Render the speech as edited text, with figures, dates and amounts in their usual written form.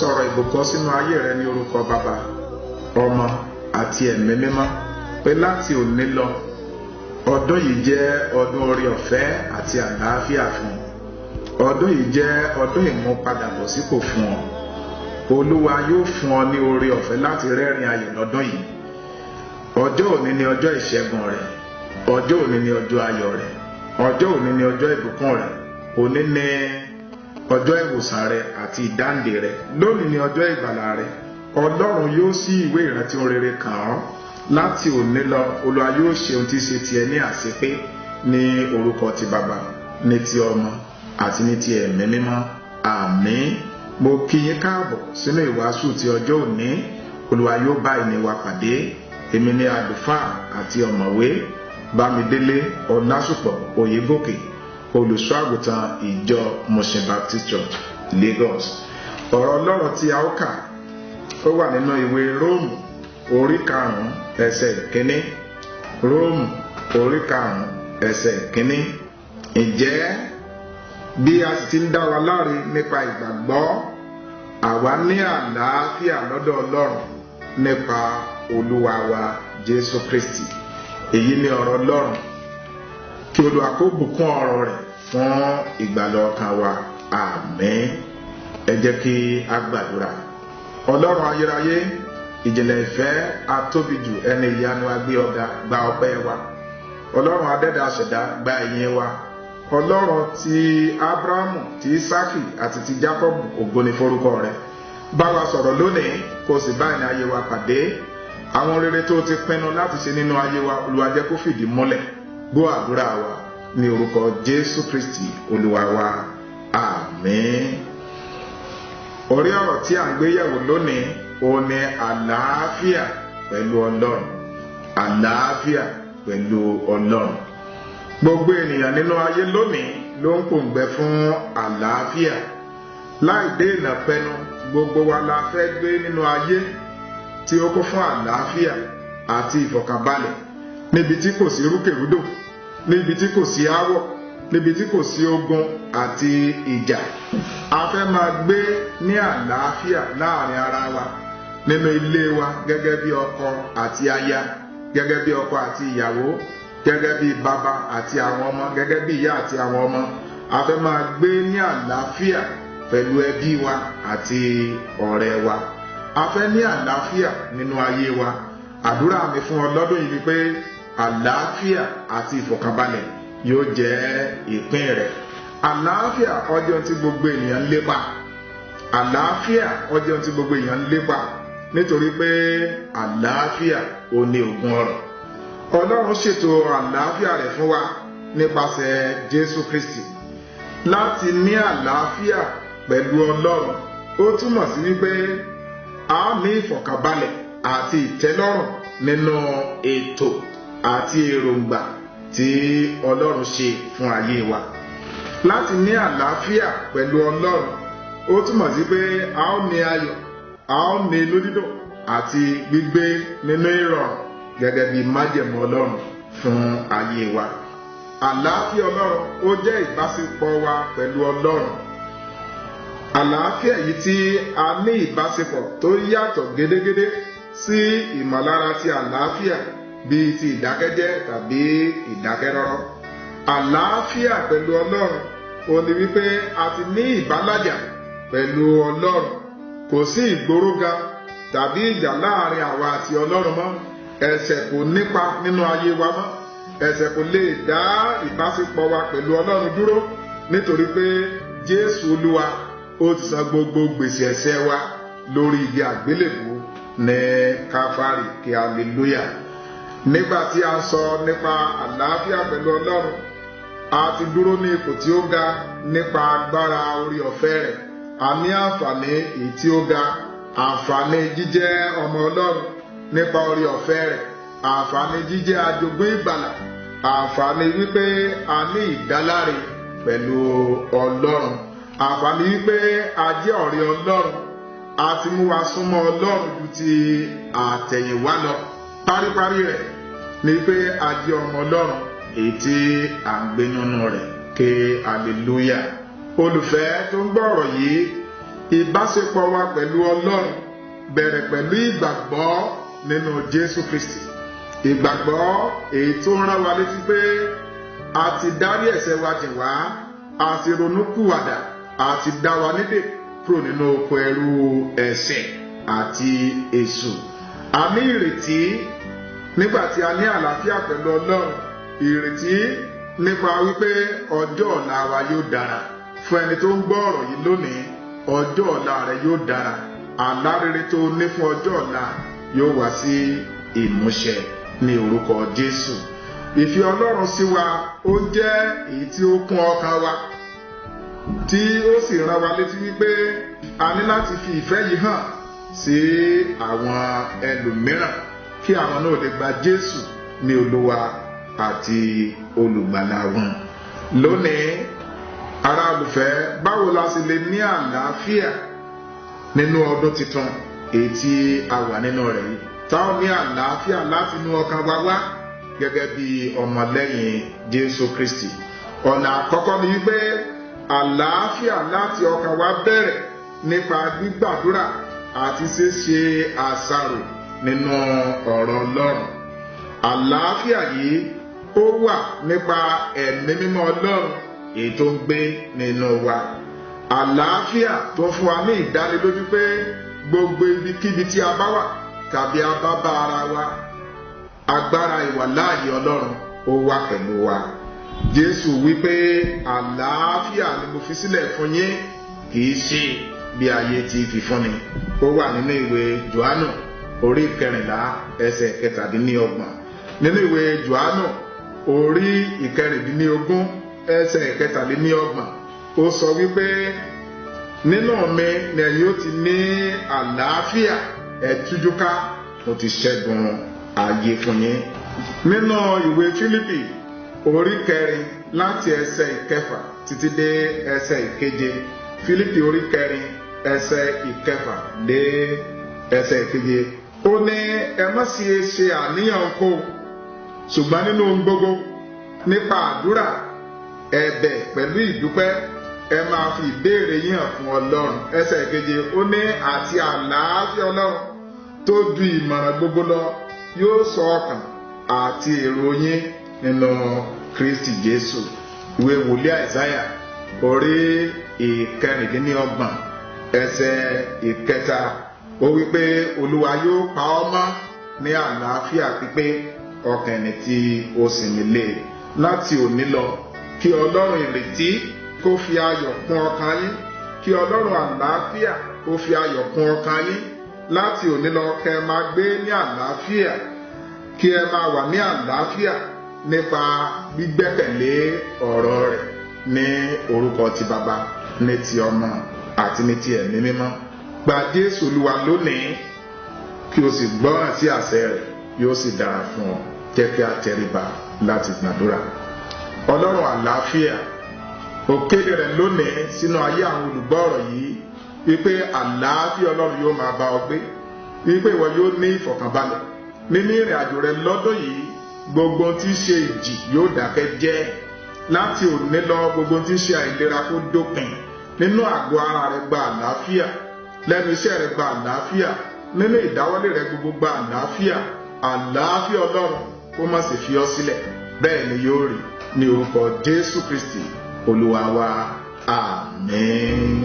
sọ̀rọ̀ ìbùkún sínú ayé rẹ ní orúkọ Bàbá, Ọmọ àti Ẹ̀mí Mímọ́ pé láti òní lọ ọdún yìí jẹ́ ọdún oore ọ̀fẹ́ àti àlàáfíà fún ọ. Ọdún yìí jẹ́ ọdún ìmúpadàbọ̀sípò fún ọ. Olúwa yóò fún ọ ní oore ọ̀fẹ́ láti rẹ́rìn ayọ̀ lọ́dún yìí. Ọjọ́ òní ni ọjọ́ ìṣẹ́gun rẹ, ọjọ́ òní ni ọjọ́ ayọ̀ rẹ, ọjọ́ òní ni ọjọ́ ìbùkún rẹ, òní ni ọjọ́ ìwòsàn rẹ àti ìdáǹdè rẹ, lónìí ni ọjọ́ ìgbàlà rẹ. Ọlọ́run yóò ṣí ìwé ìrántí ohun rere kàn ọ́. Láti òní lọ Olúwa yóò ṣe ohun tí ṣe tiẹ̀ ní àṣepé ní orúkọ ti Bàbá, ní ti Ọmọ àti ní ti Ẹ̀mí Mímọ́. Àmín. Mo kí yín káàbọ̀ sínú ìwàásù ti ọjọ́ òní. Olúwa yóò bá ìní wa pàdé. Èmi ni àlùfáà àti ọ̀mọ̀wé Bámidélé Ọlásùpọ̀ Oyègòkè, olùṣọ́ àgùntàn ìjọ Mushin Baptist Church, Lagos. Ọ̀rọ̀ Ọlọ́run tí a ó kà ó wà nínú ìwé Róòmù orí 5 ẹsẹ̀ 1. Róòmù orí 5 ẹsẹ̀ 1. Ǹjẹ́ bí a sì ti ń dá wa láre nípa ìgbàgbọ́, àwa ní àlàáfíà lọ́dọ̀ Ọlọ́run nípa Olúwa wa Jésù Kristi. Èyí ni ọ̀rọ̀ Ọlọ́run. Kí Olúwa kó bùkún ọ̀rọ̀ rẹ̀ fún ìgbàlà ọkàn wa. Àmín. Ẹ jẹ́ kí a gbàdúrà. Ọlọ́run ayérayé, ìjìnlẹ̀ ìfẹ́ atóbijù, ẹni ìyanu agbé ọ̀gá, gba ọpẹ́ wa. Ọlọ́run adẹ́dà ṣẹ̀dá, gba ìyìn wa. Ọlọ́run ti Ábúráhámù, ti Ísákì àti ti Jákọ́bù, ògo ni forúkọ rẹ̀. Bá wa sọ̀rọ̀ lónìí, kó sì bá ìní ayé wa pàdé. Àwọn rere tó ti pinnu láti ṣe nínú ayé wa, Olúwa jẹ́ kó fìdí múlẹ̀. Gbọ́ àdúrà wa ní orúkọ Jésù Kristi Olúwa wa. Àmín. Orí ọ̀rọ̀ tí à ń gbé yẹ̀wò lónìí ó ní àlàáfíà pẹ̀lú Ọlọ́run. Àlàáfíà pẹ̀lú Ọlọ́run. Gbogbo ènìyàn nínú ayé lónìí ló ń pòǹgbẹ fún àlàáfíà. Láì dé ìnàpẹnu, gbogbo wa la fẹ́ gbé nínú ayé tí ó kún fún àlàáfíà àti ìfọ̀kànbalẹ̀, níbi tí kò sí rúkèrúdò, níbi tí kò sí aáwọ̀, níbi tí kò sí ogun àti ìjà. A fẹ́ máa gbé ní àlàáfíà láàrin ara wa, nínú ilé wa, gẹ́gẹ́ bí ọkọ àti aya, gẹ́gẹ́ bí ọkọ àti ìyàwó, gẹ́gẹ́ bí bàbá àti àwọn ọmọ, gẹ́gẹ́ bí ìyá àti àwọn ọmọ. A fẹ́ máa gbé ní àlàáfíà pẹ̀lú ẹbí wa àti ọ̀rẹ́ wa. A fẹ́ ní àlàáfíà nínú ayé wa. Àdúrà mi fún ọ lọ́dún yìí ni pé àlàáfíà àti ìfọ̀kànbalẹ̀ yóò jẹ́ ìpín rẹ̀. Àlàáfíà ọjọ́ tí gbogbo ènìyàn ń lépa. Àlàáfíà ọjọ́ tí gbogbo ènìyàn ń lépa, nítorí pé àlàáfíà ò ní ògùn ọrọ̀. Ọlọ́run ṣètò àlàáfíà rẹ̀ fún wa nípasẹ̀ Jésù Kristi. Láti ní àlàáfíà pẹ̀lú Ọlọ́run ó túmọ̀ sí wípé a ní ìfọ̀kànbalẹ̀ àti ìtẹ́lọ́rùn nínú ètò àti èròǹgbà tí Ọlọ́run ṣe fún ayé wa. Láti ní àlàáfíà pẹ̀lú Ọlọ́run ó túmọ̀ sí pé a ó ní ayọ̀, a ó ní inú dídùn àti gbígbé nínú ìrọ̀rùn gẹ́gẹ́ bí májẹ̀mú Ọlọ́run fún ayé wa. Àlàáfíà Ọlọ́run ó jẹ́ ìbáṣepọ̀ wa pẹ̀lú Ọlọ́run. Àlàáfíà yìí tí a ní ìbáṣepọ̀ tó yàtọ̀ gédégédé sí ìmọ̀lára ti àlàáfíà bíi ti ìdákẹ́jẹ́ tàbí ìdákẹ́rọ́rọ́. Àlàáfíà pẹ̀lú Ọlọ́run ó ní wípé a ti ní ìbálàjà pẹ̀lú Ọlọ́run. Kò sí ìgbóróga tàbí ìjà láàrin àwa àti Ọlọ́run mọ́. Ẹ̀ṣẹ̀ kò nípa nínú ayé wa mọ́. Ẹ̀ṣẹ̀ kò lè dá ìbáṣepọ̀ wa pẹ̀lú Ọlọ́run dúró, nítorí pé Jésù Olúwa ó ti san gbogbo gbèsè ẹ̀ṣẹ̀ wa lórí igi àgbélébùú ní Káfárì. Kí hallelujah. Nígbà tí a ń sọ nípa àlàáfíà pẹ̀lú Ọlọ́run, a ti dúró ní ipò tí ó ga nípa agbára orí ọ̀fẹ́ rẹ̀. A ní àǹfààní èyí tí ó ga, àǹfààní jíjẹ́ ọmọ Ọlọ́run nípa orí ọ̀fẹ́ rẹ̀, àǹfààní jíjẹ́ ajogún ìgbàlà, àǹfààní wípé a ní ìdáláre pẹ̀lú Ọlọ́run, àǹfààní wípé a jẹ́ ọ̀rẹ́ Ọlọ́run. A ti mú wa súnmọ́ Ọlọ́run ju ti àtẹ̀yìnwá lọ. Paríparí rẹ̀ ni pé a jẹ́ ọmọ Ọlọ́run èyí tí à ń gbé nínú rẹ̀. Ké hallelujah. Olùfẹ́ tó ń gbọ́ ọ̀rọ̀ yìí, ìbáṣepọ̀ wa pẹ̀lú Ọlọ́run bẹ̀rẹ̀ pẹ̀lú ìgbàgbọ́ nínú Jésù Kristi. Ìgbàgbọ́ èyí tó ń rán wa létí pé a ti dárí ẹ̀ṣẹ̀ wa jìn wá, a ti ronúpìwàdà, a ti dá wa nídè kúrò nínú oko ẹrú ẹ̀ṣẹ̀ àti èṣù. A ní ìrètí nígbà tí a ní àlàáfíà pẹ̀lú Ọlọ́run, ìrètí nípa wípé ọjọ́ ọ̀la wa yóò dára. Fún ẹni tó ń gbọ́ ọ̀rọ̀ yìí lónìí, ọjọ́ ọ̀la rẹ yóò dára. Àlá rere tó ní fún ọjọ́ ọ̀la yóò wá sí ìmúṣẹ ní orúkọ Jésù. Ìfẹ́ Ọlọ́run sí wa ó jẹ́ èyí tí ó kún ọkàn wa, tí ó sì rán wa létí wípé a ní láti fi ìfẹ́ yìí hàn sí àwọn ẹlòmíràn kí àwọn náà lè gba Jésù ní Olúwa àti olùgbàlà wọn. Lónìí, ará olùfẹ́, báwo la sì lè ní àlàáfíà nínú ọdún tuntun èyí tí a wà nínú rẹ̀ yìí? Táwọn ní àlàáfíà láti inú ọkàn wa wá gẹ́gẹ́ bí ọmọlẹ́yìn Jésù Kristi. Ọ̀nà àkọ́kọ́ ni wípé àlàáfíà láti ọkàn wa bẹ̀rẹ̀ nípa gbígbàdúrà àti ṣíṣe àṣàrò nínú ọ̀rọ̀ Ọlọ́run. Àlàáfíà yìí ó wà nípa ẹ̀mí mímọ́ Ọlọ́run èyí tó ń gbé nínú wa. Àlàáfíà tó ń fún wa ní ìdánilójú pé gbogbo ibikíbi tí a bá wà tàbí a bá bá ara wa, agbára ìwàláàyè Ọlọ́run ó wà pẹ̀lú wa. Jésù wípé àlàáfíà ni mo fi sílẹ̀ fún yín, kìí ṣe bí ayé ti fi fún ni. Ó wà nínú ìwé Jòhánù orí 14 ẹsẹ̀ 17. Nínú ìwé Jòhánù orí 16 ẹsẹ̀ 17, ó sọ wípé nínú mi ni ẹ̀yin ó ti ní àlàáfíà, ẹ tújúká, mo ti ṣẹ́gun ayé fún yín. Nínú ìwé Fílípì orí 4 láti ẹsẹ̀ 6 títí dé ẹsẹ̀ 7, Fílípì orí 4 ẹsẹ̀ 6 dé ẹsẹ̀ 7, ó ní ẹ má sì ṣe àníyàn kó, ṣùgbọ́n nínú ohun gbogbo nípa àdúrà, ẹ̀bẹ̀ pẹ̀lú ìdúpẹ́, ẹ máa fi ìbéèrè yín hàn fún Ọlọ́run. Ẹsẹ̀ 7, ó ní àti àlàáfíà Ọlọ́run tó ju ìmọ̀ràn gbogbo lọ yóò sọ ọkàn àti èrò yín nínú Kristi Jésù. Ìwé wòlíì Àìsáyà orí 29 ẹsẹ̀ 3, ó wípé Olúwa yóò pa ọ́ mọ́ ní àlàáfíà pípé ọkàn ẹni tí ó sinmi lé. Láti òní lọ, kí Ọlọ́run ìrètí kó fi ayọ̀ kún ọkàn yín, kí Ọlọ́run àlàáfíà kó fi ayọ̀ kún ọkàn yín. Láti òní lọ, kẹ́ ẹ máa gbé ní àlàáfíà, kí ẹ máa wà ní àlàáfíà nípa gbígbẹ́kẹ̀lé ọ̀rọ̀ rẹ̀ ní orúkọ ti Baba, ní ti Ọmọ àti ní ti Ẹ̀mí Mímọ́. Gba Jésù Olúwa lónìí kí o sì gbọ́ràn sí àṣẹ rẹ̀, yóò sì dára fún ọ. Jẹ́ kí a tẹríba láti gbàdúrà. Ọlọ́run àlàáfíà, ó kéde rẹ̀ lónìí sínú ayé àwọn olùgbọ́ ọ̀rọ̀ yìí wípé àlàáfíà Ọlọ́run yóò máa bá ọ gbé, wípé ìwọ yóò ní ìfọ̀kànbalẹ̀ nínú ìrìn àjò rẹ lọ́dún yìí. Gbogbo tí ń ṣe ìjì yóò dákẹ́ jẹ́. Láti òní lọ, gbogbo tí ń ṣe àìlera kó dópin. Nínú àgọ́ ara rẹ gba àlàáfíà, lẹ́nu iṣẹ́ rẹ gba àlàáfíà, nínú ìdáwọ́lé rẹ gbogbo gba àlàáfíà. Àlàáfíà Ọlọ́run kó má sì fi ọ́ sílẹ̀. Bẹ́ẹ̀ ni yóò rí ní orúkọ Jésù Kristi Olúwa wa. Àmín.